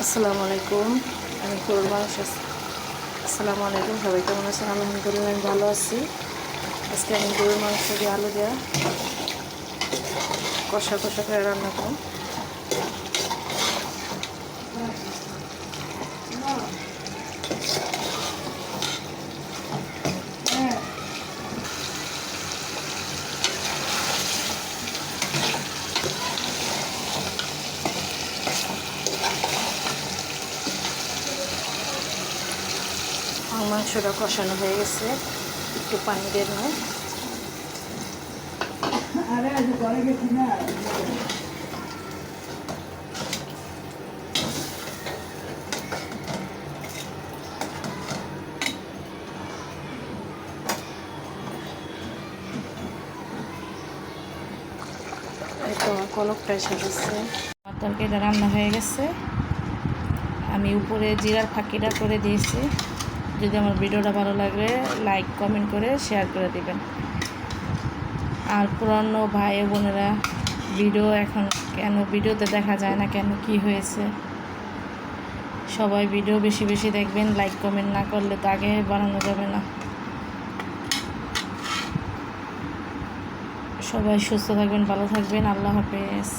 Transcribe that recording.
আসসালামু আলাইকুম। আমি গরুর মাংস। আসসালামু আলাইকুম, সবাই কেমন আছেন? আলহামদুলিল্লাহ আমি ভালো আছি। আজকে আমি গরুর মাংস দিয়ে আলু দেওয়া কষা কষা করে রান্না করব। মাংসটা কষানো হয়ে গেছে, একটু পানি দিয়ে নেব। তো কলকটা এসে গেছে, আমার তরকারিটা রান্না হয়ে গেছে। আমি উপরে জিরার ফাঁকিটা করে দিয়েছি। যদি আমার ভিডিওটা ভালো লাগে লাইক কমেন্ট করে শেয়ার করে দিবেন। আর পুরানো ভাই বোনেরা, ভিডিও এখন কেন ভিডিওতে দেখা যায় না, কেন কি হয়েছে? সবাই ভিডিও বেশি বেশি দেখবেন, লাইক কমেন্ট না করলে তো আগে বাড়ানো যাবে না। সবাই সুস্থ থাকবেন, ভালো থাকবেন। আল্লাহ হাফেজ।